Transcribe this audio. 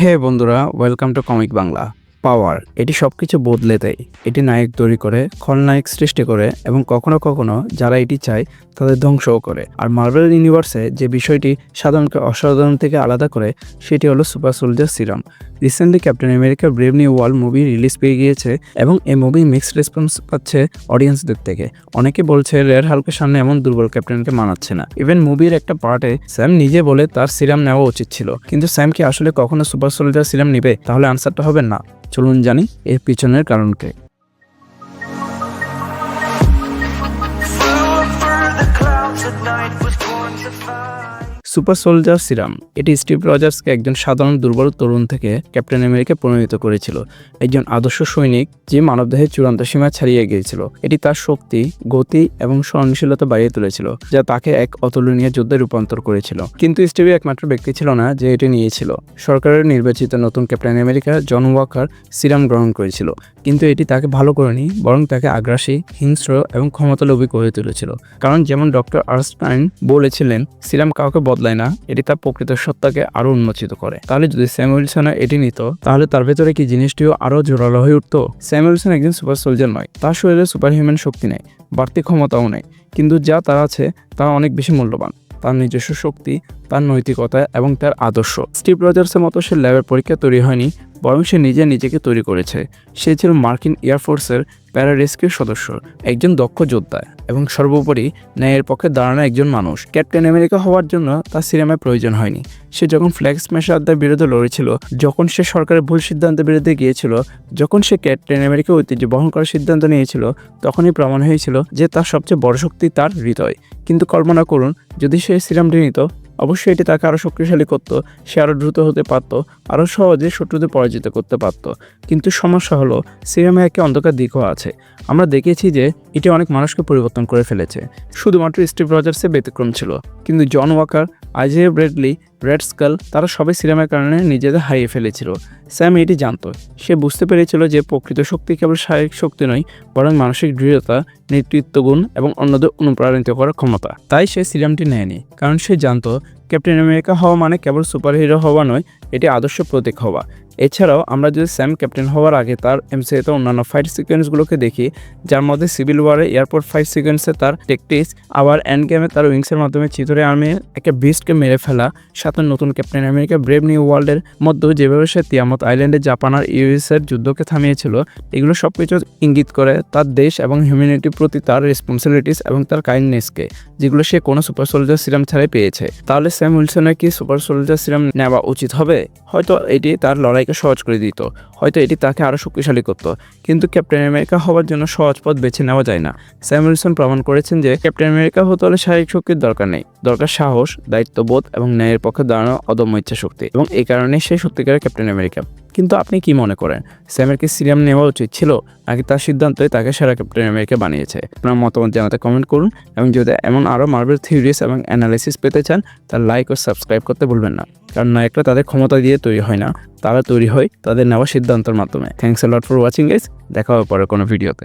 হে বন্ধুরা, welcome to comic Bangla. পাওয়ার এটি সবকিছু বদলে দেয়। এটি নায়ক তৈরি করে, খলনায়ক সৃষ্টি করে এবং কখনো কখনো যারা এটি চায় তাদের ধ্বংসও করে। আর মার্ভেল ইউনিভার্সে যে বিষয়টি সাধারণকে অসাধারণ থেকে আলাদা করে সেটি হলো super soldier serum. Recently captain America brave new world movie release পেয়ে গিয়েছে এবং এই মুভি মিক্সড রেসপন্স পাচ্ছে অডিয়েন্সদের থেকে। অনেকে বলছে রেড হাল্কের সামনে এমন দুর্বল ক্যাপ্টেনকে মানাচ্ছে না। ইভেন মুভির একটা পার্টে স্যাম নিজে বলে তার সিরাম নেওয়া উচিত ছিল, কিন্তু স্যাম কি আসলে কখনো সুপার সোলজার সিরাম নিবে? তাহলে আনসারটা হবে না। চলুন জানি এর পিছনের কারণকে। সুপার সোলজার সিরাম এটি স্টিভ রজার্সকে একজন সাধারণ দুর্বল তরুণ থেকে ক্যাপ্টেন আমেরিকা পরিণত করেছিল, একজন আদর্শ সৈনিক যে মানবদেহের চূড়ান্ত সীমা ছাড়িয়ে গিয়েছিল। এটি তার শক্তি, গতি এবং সহনশীলতা বাড়িয়ে তুলেছিল, যা তাকে এক অতুলনীয় যুদ্ধে রূপান্তর করেছিল। কিন্তু স্টিভ একমাত্র ব্যক্তি ছিল না যে এটি নিয়েছিল। সরকারের নির্বাচিত নতুন ক্যাপ্টেন আমেরিকা জন ওয়াকার সিরাম গ্রহণ করেছিল, কিন্তু এটি তাকে ভালো করেনি, বরং তাকে আগ্রাসী, হিংস্র এবং ক্ষমতালোভী করে তুলেছিল। কারণ যেমন ডক্টর আর্নস্টাইন বলেছিলেন, সিরাম কাউকে বদলায় না, এটি তার প্রকৃত সত্তাকে আরো উন্মোচিত করে। তাহলে যদি স্যাম উইলসন এটি নিত, তাহলে তার ভেতরে কি জিনিসটিও আরো জোরালো হয়ে উঠতো? স্যাম উইলসন একজন সুপার সোলজার নয়, তার শরীরে সুপার হিউম্যান শক্তি নেই, বাড়তি ক্ষমতাও নেই, কিন্তু যা তার আছে তা অনেক বেশি মূল্যবান। তার নিজস্ব শক্তি, তার নৈতিকতা এবং তার আদর্শ। স্টিভ রজার্সের মতো সে ল্যাবের পরীক্ষা তৈরি হয়নি, বরং সে নিজেকে তৈরি করেছে। সে ছিল মার্কিন এয়ারফোর্সের প্যারা রেস্কিউ সদস্য, একজন দক্ষ যোদ্ধা এবং সর্বোপরি ন্যায়ের পক্ষে দাঁড়ানো একজন মানুষ। ক্যাপ্টেন আমেরিকা হওয়ার জন্য তার সিরামের প্রয়োজন হয়নি। সে যখন ফ্ল্যাগ স্ম্যাশারদের বিরুদ্ধে লড়েছিল, যখন সে সরকারের ভুল সিদ্ধান্তের বিরুদ্ধে গিয়েছিল, যখন সে ক্যাপ্টেন আমেরিকা ঐতিহ্য বহন করার সিদ্ধান্ত নিয়েছিল, তখনই প্রমাণ হয়েছিল যে তার সবচেয়ে বড় শক্তি তার হৃদয়। কিন্তু কল্পনা করুন, যদি সে সিরামটি নিত, অবশ্যই এটি তাকে আরও শক্তিশালী করত, সে আরও দ্রুত হতে পারত, আরও সহজে শত্রুদের পরাজিত করতে পারত। কিন্তু সমস্যা হলো, সিরামে একটা অন্ধকার দিকও আছে। আমরা দেখেছি যে এটি অনেক মানুষকে পরিবর্তন করে ফেলেছে। শুধুমাত্র স্টিভ রজার্সের ব্যতিক্রম ছিল, কিন্তু জন Waker, Isaiah Bradley, red skull তারা সবাই সিরামের কারণে নিজেদের হারিয়ে ফেলেছিল। স্যাম এটি জানত। সে বুঝতে পেরেছিল যে প্রকৃত শক্তি কেবল শারীরিক শক্তি নয়, বরং মানসিক দৃঢ়তা, নেতৃত্বগুণ এবং অন্যদের অনুপ্রাণিত করার ক্ষমতা। তাই সে সিরামটি নেয়নি, কারণ সে জানত ক্যাপ্টেন আমেরিকা হওয়া মানে কেবল সুপার হিরো হওয়া নয়, এটি আদর্শ প্রতীক হওয়া। এছাড়াও আমরা যদি স্যাম ক্যাপ্টেন হওয়ার আগে তার এমসিইউতে অন্যান্য ফাইট সিকোয়েন্সগুলোকে দেখি, যার মধ্যে সিভিল ওয়ারে এয়ারপোর্ট ফাইট সিকোয়েন্সে তার টেকটিক্স, আবার এন্ড গেমে তার উইংসের মাধ্যমে চিতরে আর্মে একটা বিস্টকে মেরে ফেলা, সাথে নতুন ক্যাপ্টেন আমেরিকা ব্রেভ নিউ ওয়ার্ল্ডের মধ্যে যেভাবে সে তিয়ামত আইল্যান্ডে জাপান আর ইউএসের যুদ্ধকে থামিয়েছিল, এগুলো সব কিছু ইঙ্গিত করে তার দেশ এবং হিউম্যানিটির প্রতি তার রেসপন্সিবিলিটিস এবং তার কাইন্ডনেসকে, যেগুলো সে কোনো সুপার সোলজার সিরাম ছাড়াই পেয়েছে। তাহলে স্যাম উইলসনের কি সুপার সোলজার সিরাম নেওয়া উচিত হবে? হয়তো এটি তার লড়াইকে সহজ করে দিত, হয়তো এটি তাকে আরও শক্তিশালী করত, কিন্তু ক্যাপ্টেন আমেরিকা হওয়ার জন্য সহজ পথ বেছে নেওয়া যায় না। স্যাম উইলসন প্রমাণ করেছেন যে ক্যাপ্টেন আমেরিকা হতে হলে শারীরিক শক্তির দরকার নেই, দরকার সাহস, দায়িত্ববোধ এবং ন্যায়ের পক্ষে দাঁড়ানো অদম্য ইচ্ছা শক্তি, এবং এই কারণে সে সত্যিকারের ক্যাপ্টেন আমেরিকা। কিন্তু আপনি কি মনে করেন, স্যামের কি সিরাম নেওয়া উচিত ছিল, নাকি তার সিদ্ধান্তই তাকে সেরা ক্যাপ্টেন আমেরিকা বানিয়েছে? আপনার মতামত জানাতে কমেন্ট করুন, এবং যদি এমন আরও মার্ভেল থিওরিস এবং অ্যানালাইসিস পেতে চান, তার লাইক ও সাবস্ক্রাইব করতে ভুলবেন না। কারণ নায়করা তাদের ক্ষমতা দিয়ে তৈরি হয় না, তারা তৈরি হয় তাদের নেওয়া সিদ্ধান্তের মাধ্যমে। Thanks a lot for watching guys, দেখা হবে পরে কোনো ভিডিওতে।